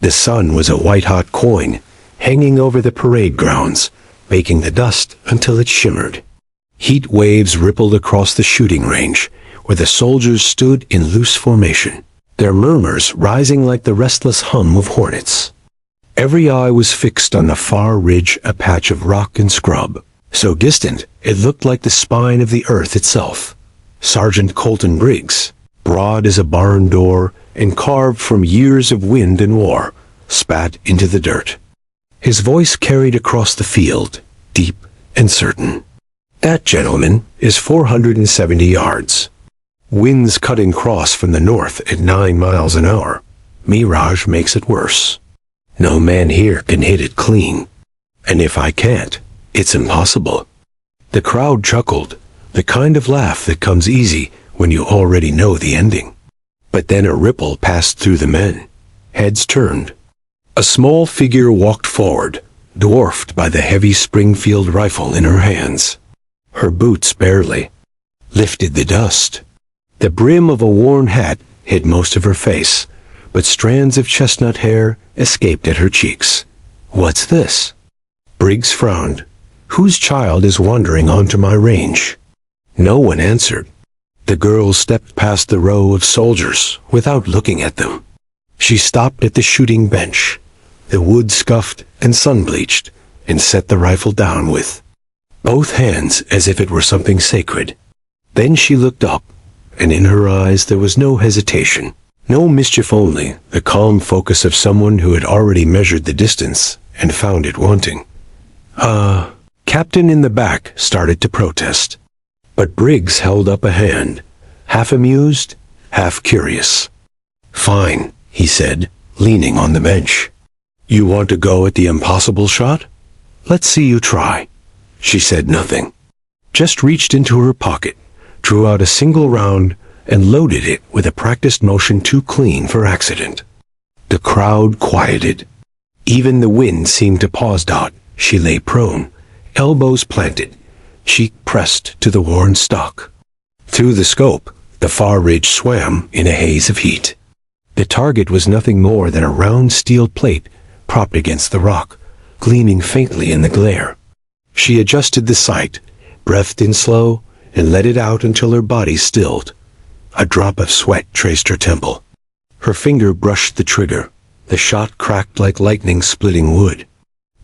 The sun was a white-hot coin, hanging over the parade grounds, baking the dust until it shimmered. Heat waves rippled across the shooting range, where the soldiers stood in loose formation, their murmurs rising like the restless hum of hornets. Every eye was fixed on the far ridge, a patch of rock and scrub, so distant it looked like the spine of the earth itself. Sergeant Colton Briggs, broad as a barn door and carved from years of wind and war, spat into the dirt. His voice carried across the field, deep and certain. That, gentlemen, is 470 yards. Winds cutting cross from the north at 9 miles an hour. Mirage makes it worse. No man here can hit it clean. And if I can't, it's impossible. The crowd chuckled, the kind of laugh that comes easy when you already know the ending. But then a ripple passed through the men. Heads turned. A small figure walked forward, dwarfed by the heavy Springfield rifle in her hands. Her boots barely lifted the dust. The brim of a worn hat hid most of her face, but strands of chestnut hair escaped at her cheeks. What's this? Briggs frowned. Whose child is wandering onto my range? No one answered. The girl stepped past the row of soldiers without looking at them. She stopped at the shooting bench, the wood scuffed and sun-bleached, and set the rifle down with both hands as if it were something sacred. Then she looked up, and in her eyes there was no hesitation, no mischief, only the calm focus of someone who had already measured the distance and found it wanting. Captain in the back started to protest. But Briggs held up a hand, half amused, half curious. Fine, he said, leaning on the bench. You want to go at the impossible shot? Let's see you try. She said nothing, just reached into her pocket, drew out a single round, and loaded it with a practiced motion too clean for accident. The crowd quieted. Even the wind seemed to pause. She lay prone, elbows planted, cheek pressed to the worn stock. Through the scope, the far ridge swam in a haze of heat. The target was nothing more than a round steel plate propped against the rock, gleaming faintly in the glare. She adjusted the sight, breathed in slow, and let it out until her body stilled. A drop of sweat traced her temple. Her finger brushed the trigger. The shot cracked like lightning splitting wood.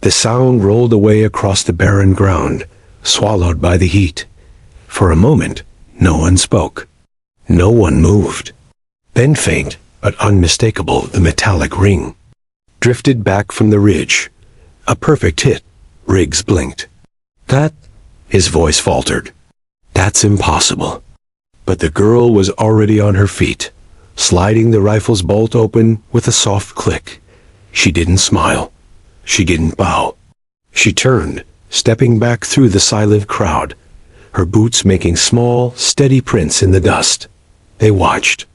The sound rolled away across the barren ground, swallowed by the heat. For a moment, no one spoke. No one moved. Then faint, but unmistakable, the metallic ring drifted back from the ridge. A perfect hit. Briggs blinked. That, his voice faltered. That's impossible. But the girl was already on her feet, sliding the rifle's bolt open with a soft click. She didn't smile. She didn't bow. She turned, stepping back through the silent crowd, her boots making small, steady prints in the dust. They watched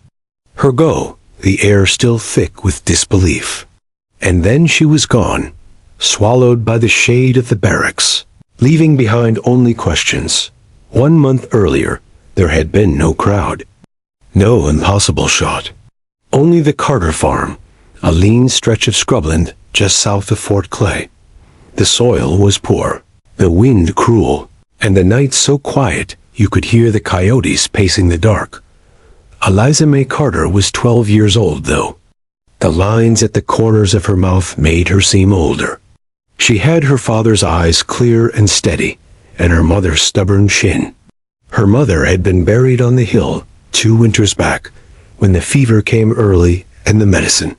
her go, the air still thick with disbelief. And then she was gone, swallowed by the shade of the barracks, leaving behind only questions. 1 month earlier, there had been no crowd. No impossible shot. Only the Carter farm, a lean stretch of scrubland just south of Fort Clay. The soil was poor, the wind cruel, and the night so quiet you could hear the coyotes pacing the dark. Eliza May Carter was 12 years old, though. The lines at the corners of her mouth made her seem older. She had her father's eyes clear and steady, and her mother's stubborn chin. Her mother had been buried on the hill 2 winters back, when the fever came early and the medicine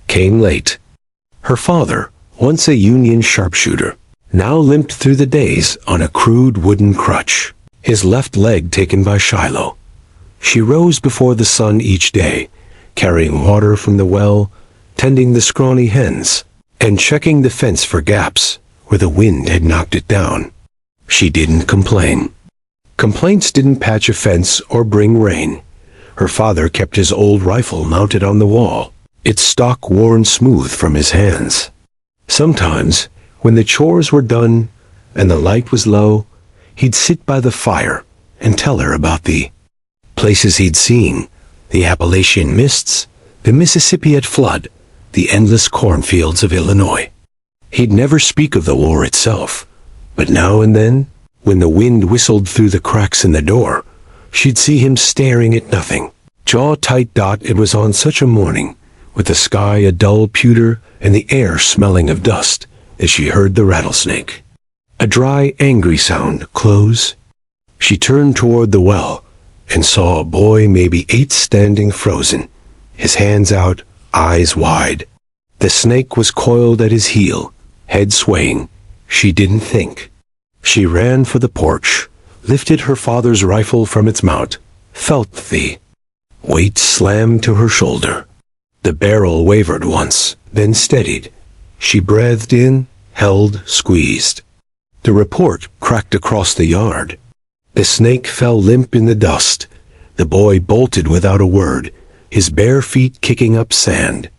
came late. Her father, once a Union sharpshooter, now limped through the days on a crude wooden crutch, his left leg taken by Shiloh. She rose before the sun each day, carrying water from the well, tending the scrawny hens, and checking the fence for gaps where the wind had knocked it down. She didn't complain. Complaints didn't patch a fence or bring rain. Her father kept his old rifle mounted on the wall, its stock worn smooth from his hands. Sometimes, when the chores were done and the light was low, he'd sit by the fire and tell her about the places he'd seen, the Appalachian mists, the Mississippi at flood, the endless cornfields of Illinois. He'd never speak of the war itself, but now and then, when the wind whistled through the cracks in the door, she'd see him staring at nothing. Jaw tight. It was on such a morning, with the sky a dull pewter and the air smelling of dust, as she heard the rattlesnake. A dry, angry sound close. She turned toward the well and saw a boy maybe 8 standing frozen, his hands out, eyes wide. The snake was coiled at his heel, head swaying. She didn't think. She ran for the porch, lifted her father's rifle from its mount, felt the weight slammed to her shoulder. The barrel wavered once, then steadied. She breathed in, held, squeezed. The report cracked across the yard. The snake fell limp in the dust. The boy bolted without a word, his bare feet kicking up sand.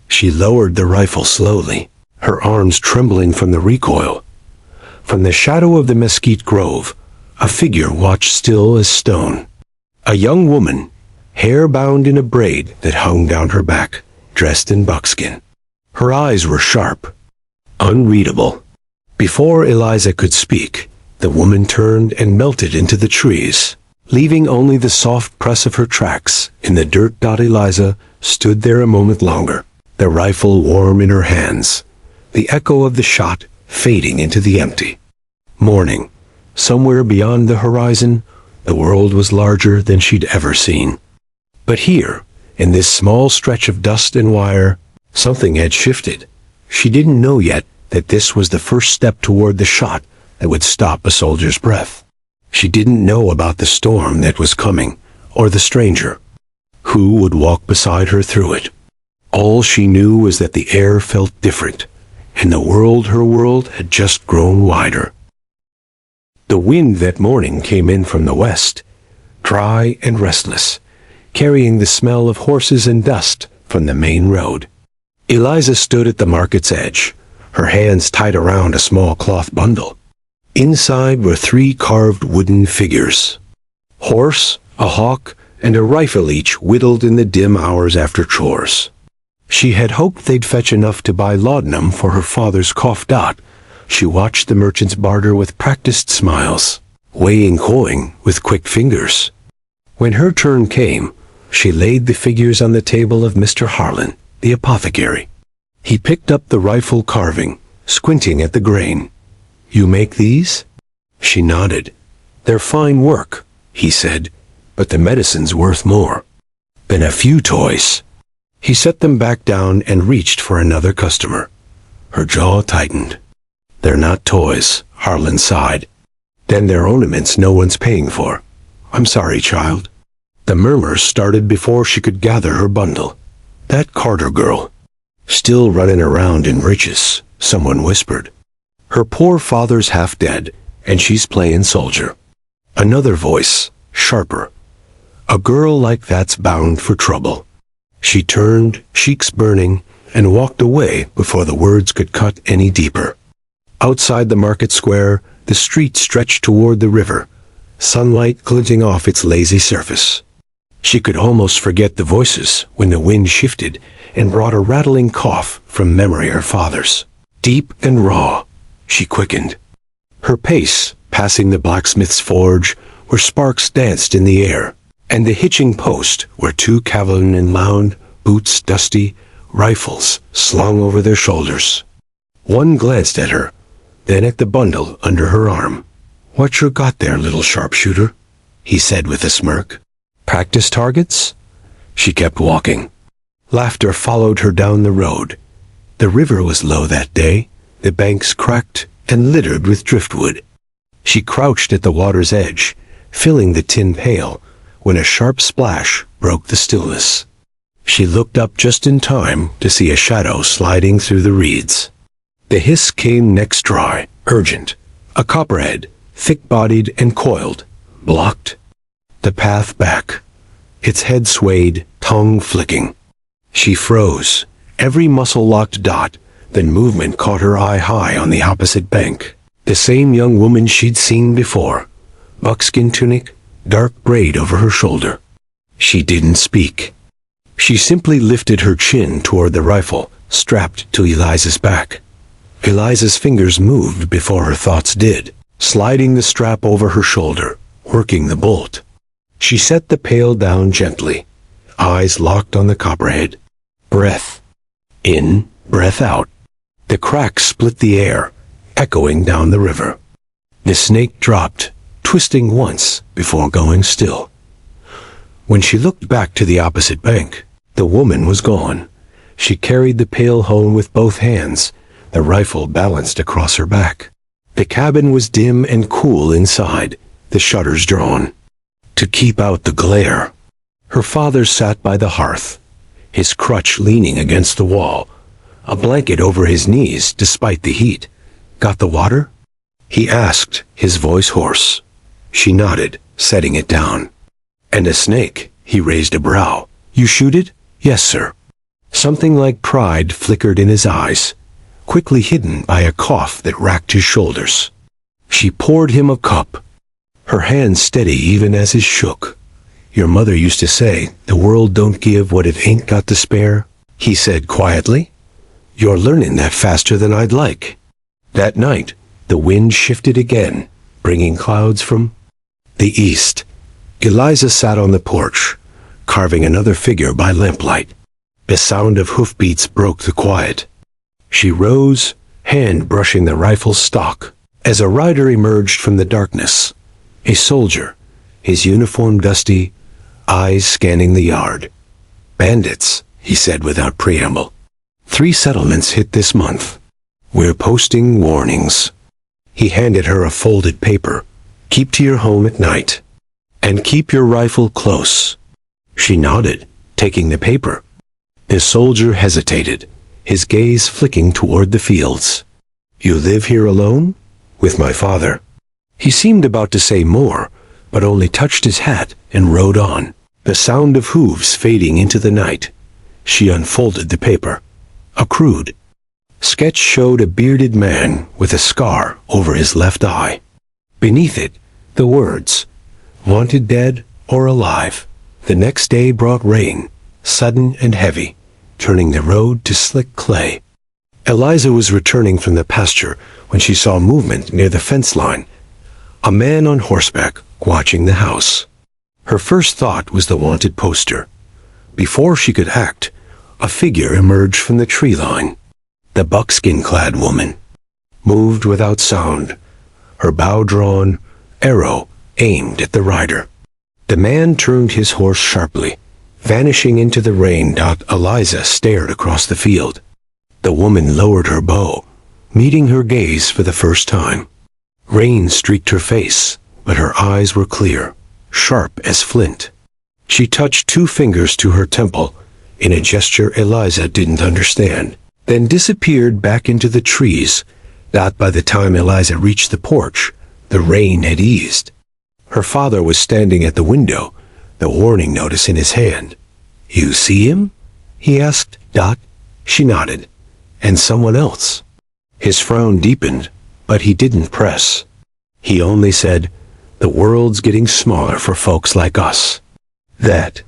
She lowered the rifle slowly, her arms trembling from the recoil. From the shadow of the mesquite grove, a figure watched still as stone. A young woman, hair bound in a braid that hung down her back, dressed in buckskin. Her eyes were sharp, unreadable. Before Eliza could speak, the woman turned and melted into the trees, leaving only the soft press of her tracks in the dirt. Eliza stood there a moment longer, the rifle warm in her hands, the echo of the shot fading into the empty. Morning, somewhere beyond the horizon, the world was larger than she'd ever seen. But here, in this small stretch of dust and wire, something had shifted. She didn't know yet that this was the first step toward the shot that would stop a soldier's breath. She didn't know about the storm that was coming, or the stranger who would walk beside her through it. All she knew was that the air felt different, and the world, her world, had just grown wider. The wind that morning came in from the west, dry and restless, carrying the smell of horses and dust from the main road. Eliza stood at the market's edge, her hands tied around a small cloth bundle. Inside were 3 carved wooden figures: horse, a hawk, and a rifle, each whittled in the dim hours after chores. She had hoped they'd fetch enough to buy laudanum for her father's cough. She watched the merchants barter with practiced smiles, weighing coin with quick fingers. When her turn came, she laid the figures on the table of Mr. Harlan, the apothecary. He picked up the rifle carving, squinting at the grain. "You make these?" She nodded. "They're fine work," he said, "but the medicine's worth more than a few toys." He set them back down and reached for another customer. Her jaw tightened. "They're not toys," Harlan sighed. "Then they're ornaments no one's paying for. I'm sorry, child." The murmurs started before she could gather her bundle. "That Carter girl, still running around in riches," someone whispered. "Her poor father's half dead, and she's playing soldier." Another voice, sharper. "A girl like that's bound for trouble." She turned, cheeks burning, and walked away before the words could cut any deeper. Outside the market square, the street stretched toward the river, sunlight glinting off its lazy surface. She could almost forget the voices when the wind shifted and brought a rattling cough from memory her father's. Deep and raw, she quickened. Her pace, passing the blacksmith's forge, where sparks danced in the air, and the hitching post where 2 cavalrymen lounged, boots dusty, rifles slung over their shoulders. One glanced at her, then at the bundle under her arm. "What you got there, little sharpshooter?" he said with a smirk. "Practice targets?" She kept walking. Laughter followed her down the road. The river was low that day, the banks cracked and littered with driftwood. She crouched at the water's edge, filling the tin pail, when a sharp splash broke the stillness. She looked up just in time to see a shadow sliding through the reeds. The hiss came next dry, urgent. A copperhead, thick-bodied and coiled, blocked the path back. Its head swayed, tongue flicking. She froze, every muscle locked. Then movement caught her eye high on the opposite bank. The same young woman she'd seen before, buckskin tunic, dark braid over her shoulder. She didn't speak. She simply lifted her chin toward the rifle, strapped to Eliza's back. Eliza's fingers moved before her thoughts did, sliding the strap over her shoulder, working the bolt. She set the pail down gently, eyes locked on the copperhead. Breath in, breath out. The crack split the air, echoing down the river. The snake dropped, twisting once before going still. When she looked back to the opposite bank, the woman was gone. She carried the pail home with both hands, the rifle balanced across her back. The cabin was dim and cool inside, the shutters drawn. To keep out the glare, her father sat by the hearth, his crutch leaning against the wall, a blanket over his knees despite the heat. "Got the water?" he asked, his voice hoarse. She nodded, setting it down. "And a snake?" He raised a brow. "You shoot it?" "Yes, sir." Something like pride flickered in his eyes, quickly hidden by a cough that racked his shoulders. She poured him a cup, her hand steady even as his shook. "Your mother used to say, the world don't give what it ain't got to spare," he said quietly. "You're learning that faster than I'd like." That night, the wind shifted again, bringing clouds from the east. Eliza sat on the porch, carving another figure by lamplight. The sound of hoofbeats broke the quiet. She rose, hand brushing the rifle's stock, as a rider emerged from the darkness. A soldier, his uniform dusty, eyes scanning the yard. "Bandits," he said without preamble. "3 settlements hit this month. We're posting warnings." He handed her a folded paper. "Keep to your home at night. And keep your rifle close." She nodded, taking the paper. The soldier hesitated, his gaze flicking toward the fields. "You live here alone?" "With my father." He seemed about to say more, but only touched his hat and rode on, the sound of hooves fading into the night. She unfolded the paper. A crude sketch showed a bearded man with a scar over his left eye. Beneath it, the words, "Wanted dead or alive." The next day brought rain, sudden and heavy, turning the road to slick clay. Eliza was returning from the pasture when she saw movement near the fence line. A man on horseback watching the house. Her first thought was the wanted poster. Before she could act, a figure emerged from the tree line. The buckskin-clad woman moved without sound, her bow drawn, arrow aimed at the rider. The man turned his horse sharply, vanishing into the rain. Eliza stared across the field. The woman lowered her bow, meeting her gaze for the first time. Rain streaked her face, but her eyes were clear, sharp as flint. She touched 2 fingers to her temple, in a gesture Eliza didn't understand, then disappeared back into the trees. By the time Eliza reached the porch, the rain had eased. Her father was standing at the window, the warning notice in his hand. "You see him?" he asked. She nodded. "And someone else?" His frown deepened, but he didn't press. He only said, "The world's getting smaller for folks like us." That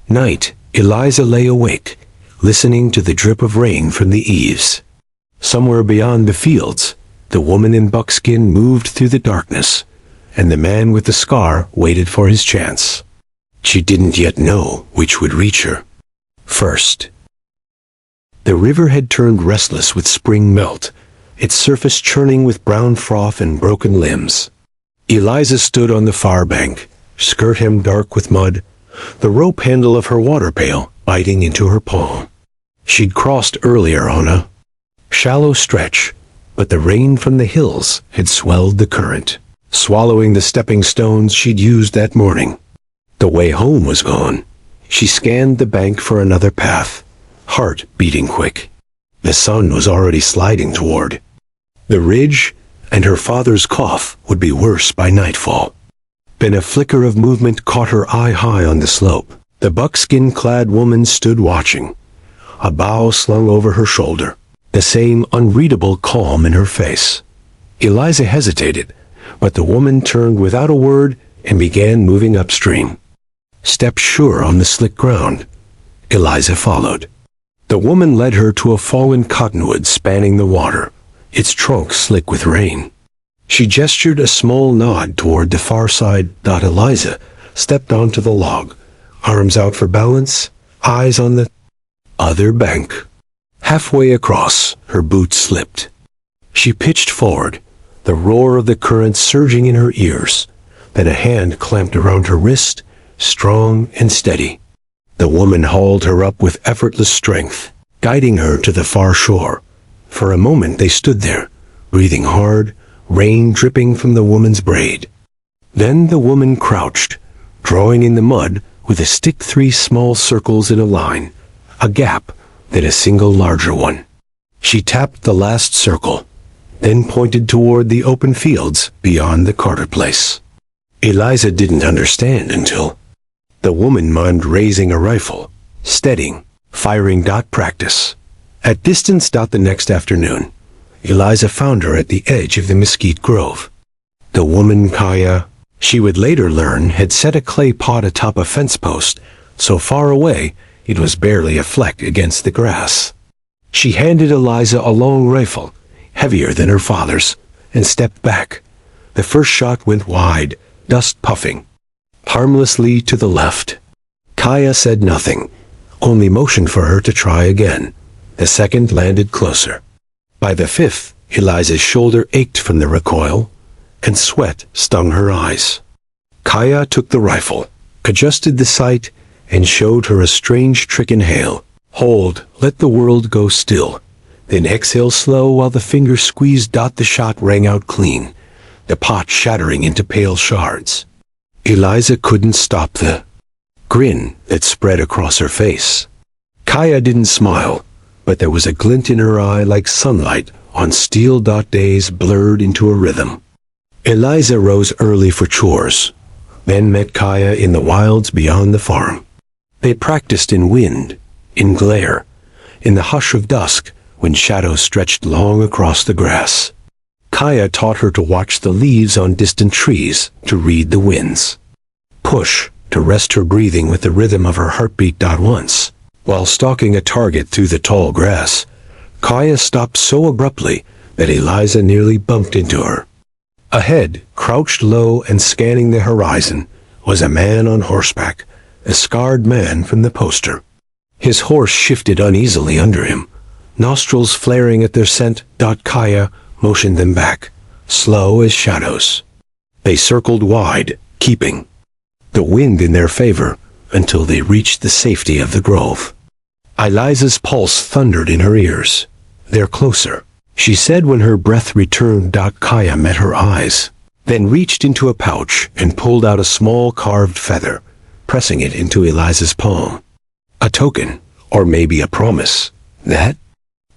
night, Eliza lay awake, listening to the drip of rain from the eaves. Somewhere beyond the fields, the woman in buckskin moved through the darkness, and the man with the scar waited for his chance. She didn't yet know which would reach her first. The river had turned restless with spring melt, its surface churning with brown froth and broken limbs. Eliza stood on the far bank, skirt hem dark with mud, the rope handle of her water pail biting into her palm. She'd crossed earlier on a shallow stretch, but the rain from the hills had swelled the current, swallowing the stepping stones she'd used that morning. The way home was gone. She scanned the bank for another path, heart beating quick. The sun was already sliding toward the ridge, and her father's cough would be worse by nightfall. Then a flicker of movement caught her eye high on the slope. The buckskin-clad woman stood watching, a bough slung over her shoulder, the same unreadable calm in her face. Eliza hesitated, but the woman turned without a word and began moving upstream. Stepped sure on the slick ground. Eliza followed. The woman led her to a fallen cottonwood spanning the water, its trunk slick with rain. She gestured a small nod toward the far side. Eliza stepped onto the log, arms out for balance, eyes on the other bank. Halfway across, her boots slipped. She pitched forward, the roar of the current surging in her ears. Then a hand clamped around her wrist, strong and steady. The woman hauled her up with effortless strength, guiding her to the far shore. For a moment they stood there, breathing hard, rain dripping from the woman's braid. Then the woman crouched, drawing in the mud with a stick 3 small circles in a line, a gap, then a single larger one. She tapped the last circle, then pointed toward the open fields beyond the Carter place. Eliza didn't understand until the woman mimed raising a rifle, steadying, firing. Practice. At distance. The next afternoon, Eliza found her at the edge of the mesquite grove. The woman, Kaya, she would later learn, had set a clay pot atop a fence post, so far away it was barely a fleck against the grass. She handed Eliza a long rifle, heavier than her father's, and stepped back. The first shot went wide, dust puffing harmlessly to the left. Kaya said nothing, only motioned for her to try again. The second landed closer. By the fifth, Eliza's shoulder ached from the recoil, and sweat stung her eyes. Kaya took the rifle, adjusted the sight, and showed her a strange trick. Inhale, hold, let the world go still. Then exhale slow while the fingers squeezed. The shot rang out clean, the pot shattering into pale shards. Eliza couldn't stop the grin that spread across her face. Kaya didn't smile, but there was a glint in her eye like sunlight on steel. Days blurred into a rhythm. Eliza rose early for chores, then met Kaya in the wilds beyond the farm. They practiced in wind, in glare, in the hush of dusk when shadows stretched long across the grass. Kaya taught her to watch the leaves on distant trees, to read the winds. Push, to rest her breathing with the rhythm of her heartbeat. Once, while stalking a target through the tall grass, Kaya stopped so abruptly that Eliza nearly bumped into her. Ahead, crouched low and scanning the horizon, was a man on horseback, a scarred man from the poster. His horse shifted uneasily under him, nostrils flaring at their scent. Kaya motioned them back, slow as shadows. They circled wide, keeping the wind in their favor until they reached the safety of the grove. Eliza's pulse thundered in her ears. They're closer, she said when her breath returned. Kaya met her eyes, then reached into a pouch and pulled out a small carved feather, pressing it into Eliza's palm. A token, or maybe a promise. That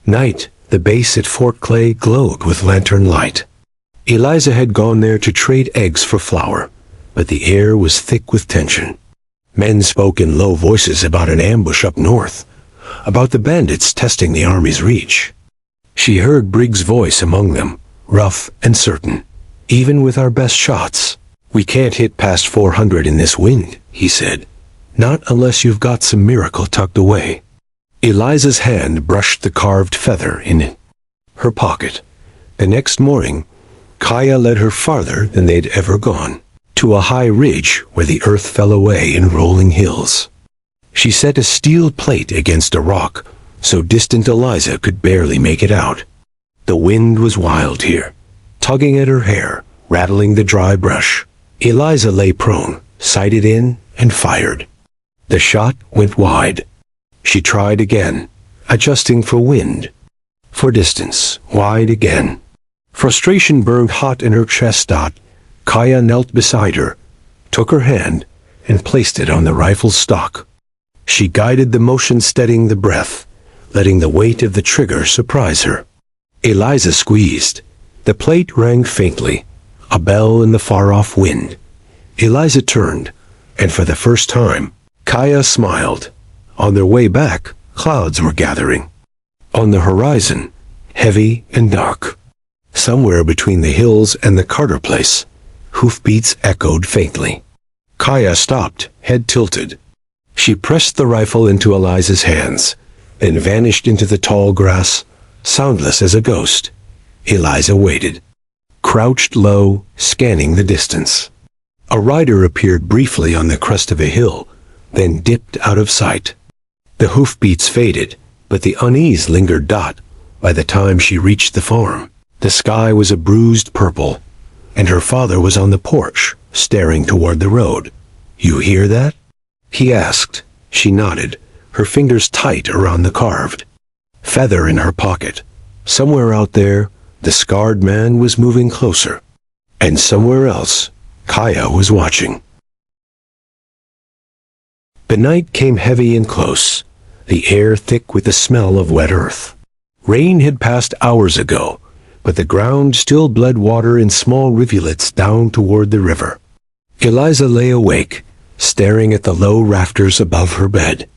night, the base at Fort Clay glowed with lantern light. Eliza had gone there to trade eggs for flour, but the air was thick with tension. Men spoke in low voices about an ambush up north, about the bandits testing the army's reach. She heard Briggs' voice among them, rough and certain. Even with our best shots, we can't hit past 400 in this wind, he said. Not unless you've got some miracle tucked away. Eliza's hand brushed the carved feather in her pocket. The next morning, Kaya led her farther than they'd ever gone, to a high ridge where the earth fell away in rolling hills. She set a steel plate against a rock, so distant Eliza could barely make it out. The wind was wild here, tugging at her hair, rattling the dry brush. Eliza lay prone, sighted in, and fired. The shot went wide. She tried again, adjusting for wind, for distance, wide again. Frustration burned hot in her chest. Kaya knelt beside her, took her hand, and placed it on the rifle's stock. She guided the motion, steadying the breath, letting the weight of the trigger surprise her. Eliza squeezed. The plate rang faintly, a bell in the far-off wind. Eliza turned, and for the first time, Kaya smiled. On their way back, clouds were gathering. On the horizon, heavy and dark. Somewhere between the hills and the Carter place, hoofbeats echoed faintly. Kaya stopped, head tilted. She pressed the rifle into Eliza's hands, then vanished into the tall grass, soundless as a ghost. Eliza waited, crouched low, scanning the distance. A rider appeared briefly on the crest of a hill, then dipped out of sight. The hoofbeats faded, but the unease lingered. By the time she reached the farm, the sky was a bruised purple, and her father was on the porch, staring toward the road. "You hear that?" he asked. She nodded, her fingers tight around the carved feather in her pocket. Somewhere out there, the scarred man was moving closer. And somewhere else, Kaya was watching. The night came heavy and close, the air thick with the smell of wet earth. Rain had passed hours ago, but the ground still bled water in small rivulets down toward the river. Eliza lay awake, staring at the low rafters above her bed.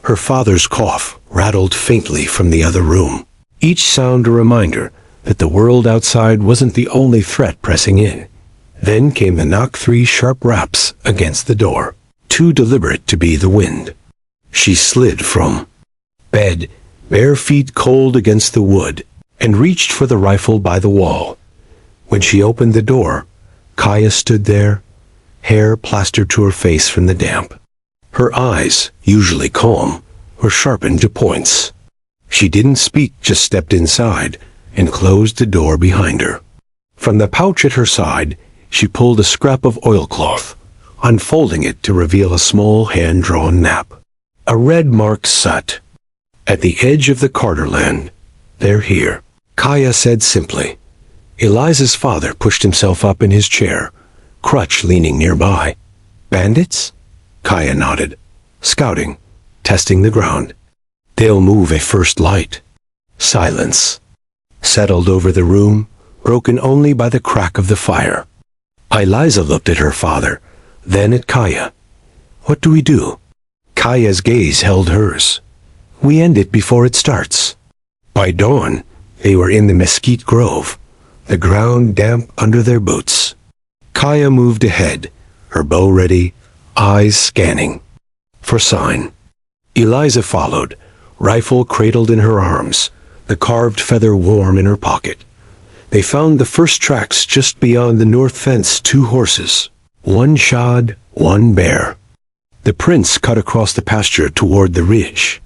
Her father's cough rattled faintly from the other room, each sound a reminder that the world outside wasn't the only threat pressing in. Then came the knock, 3 sharp raps against the door, too deliberate to be the wind. She slid from bed, bare feet cold against the wood, and reached for the rifle by the wall. When she opened the door, Kaya stood there, hair plastered to her face from the damp. Her eyes, usually calm, were sharpened to points. She didn't speak, just stepped inside and closed the door behind her. From the pouch at her side, she pulled a scrap of oilcloth, unfolding it to reveal a small hand-drawn map. A red marked Sut. At the edge of the Carterland. "They're here," Kaya said simply. Eliza's father pushed himself up in his chair, crutch leaning nearby. "Bandits?" Kaya nodded. "Scouting, testing the ground. They'll move at first light." Silence settled over the room, broken only by the crack of the fire. Eliza looked at her father, then at Kaya. "What do we do?" Kaya's gaze held hers. "We end it before it starts." By dawn, they were in the mesquite grove, the ground damp under their boots. Kaya moved ahead, her bow ready, eyes scanning for sign. Eliza followed, rifle cradled in her arms, the carved feather warm in her pocket. They found the first tracks just beyond the north fence, 2 horses, one shod, one bare. The prints cut across the pasture toward the ridge.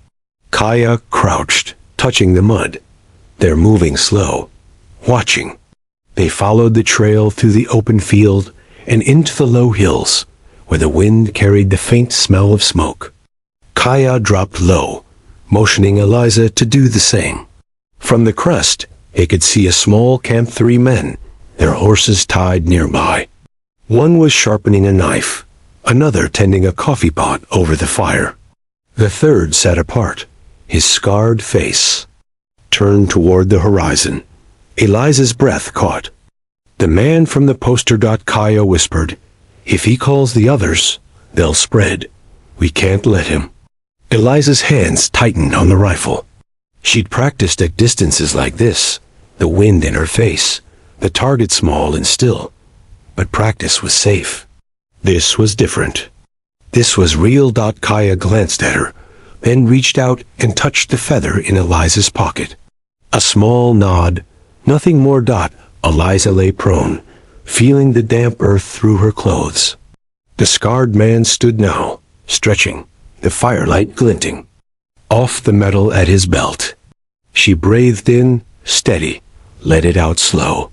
Kaya crouched, touching the mud. They're moving slow, watching. They followed the trail through the open field and into the low hills, where the wind carried the faint smell of smoke. Kaya dropped low, motioning Eliza to do the same. From the crest, they could see a small camp, 3 men, their horses tied nearby. One was sharpening a knife, another tending a coffee pot over the fire. The third sat apart, his scarred face turned toward the horizon. Eliza's breath caught. The man from the poster. Kaya whispered, "If he calls the others, they'll spread. We can't let him." Eliza's hands tightened on the rifle. She'd practiced at distances like this, the wind in her face, the target small and still. But practice was safe. This was different. This was real. Kaya glanced at her, then reached out and touched the feather in Eliza's pocket. A small nod, nothing more. Eliza lay prone, feeling the damp earth through her clothes. The scarred man stood now, stretching, the firelight glinting off the metal at his belt. She breathed in, steady, let it out slow.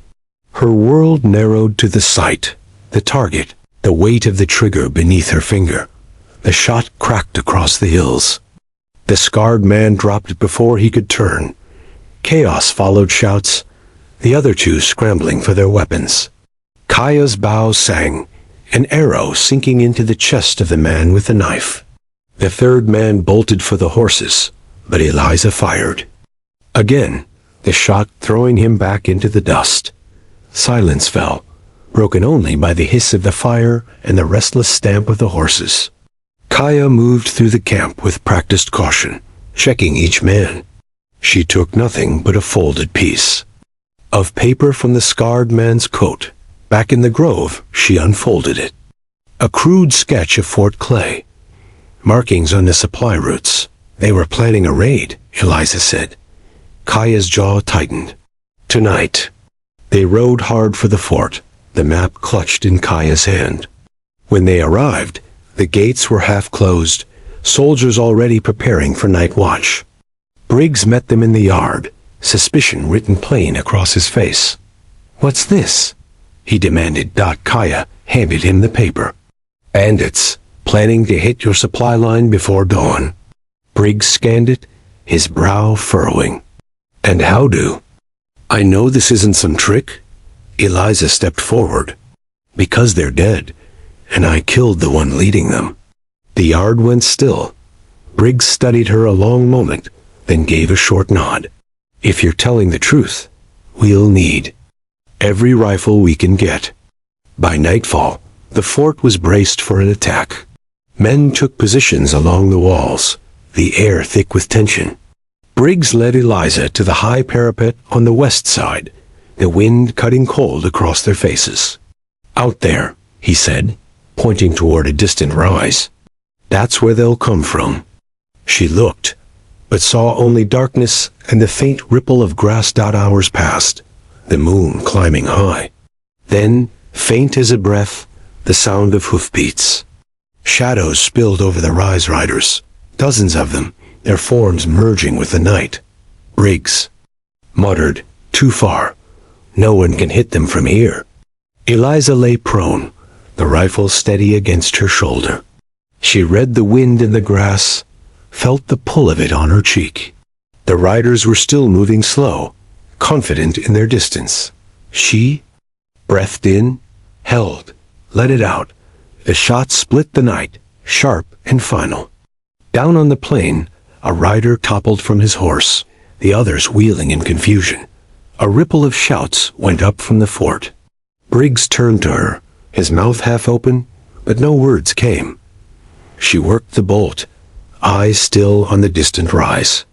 Her world narrowed to the sight, the target, the weight of the trigger beneath her finger. The shot cracked across the hills. The scarred man dropped before he could turn. Chaos followed shouts, the other 2 scrambling for their weapons. Kaya's bow sang, an arrow sinking into the chest of the man with the knife. The third man bolted for the horses, but Eliza fired. Again, the shot throwing him back into the dust. Silence fell, broken only by the hiss of the fire and the restless stamp of the horses. Kaya moved through the camp with practiced caution, checking each man. She took nothing but a folded piece of paper from the scarred man's coat. Back in the grove, she unfolded it. A crude sketch of Fort Clay. markings on the supply routes. They were planning a raid, Eliza said. Kaya's jaw tightened. Tonight. They rode hard for the fort, the map clutched in Kaya's hand. When they arrived, the gates were half closed, soldiers already preparing for night watch. Briggs met them in the yard, suspicion written plain across his face. "What's this?" he demanded. Kaya handed him the paper. "Bandits, planning to hit your supply line before dawn." Briggs scanned it, his brow furrowing. "And how do I know this isn't some trick?" Eliza stepped forward. "Because they're dead, and I killed the one leading them." The yard went still. Briggs studied her a long moment, then gave a short nod. "If you're telling the truth, we'll need every rifle we can get." By nightfall, the fort was braced for an attack. Men took positions along the walls, the air thick with tension. Briggs led Eliza to the high parapet on the west side, the wind cutting cold across their faces. "Out there," he said, pointing toward a distant rise. "That's where they'll come from." She looked, but saw only darkness and the faint ripple of grass. Hours passed, the moon climbing high. Then, faint as a breath, the sound of hoofbeats. Shadows spilled over the rise riders, dozens of them, their forms merging with the night. Briggs muttered, "Too far. No one can hit them from here." Eliza lay prone, the rifle steady against her shoulder. She read the wind in the grass, felt the pull of it on her cheek. The riders were still moving slow, confident in their distance. She breathed in, held, let it out. The shot split the night, sharp and final. Down on the plain, a rider toppled from his horse, the others wheeling in confusion. A ripple of shouts went up from the fort. Briggs turned to her, his mouth half open, but no words came. She worked the bolt, eyes still on the distant rise.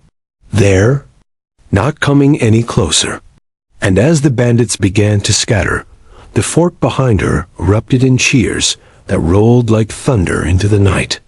There, not coming any closer. And as the bandits began to scatter, the fort behind her erupted in cheers that rolled like thunder into the night.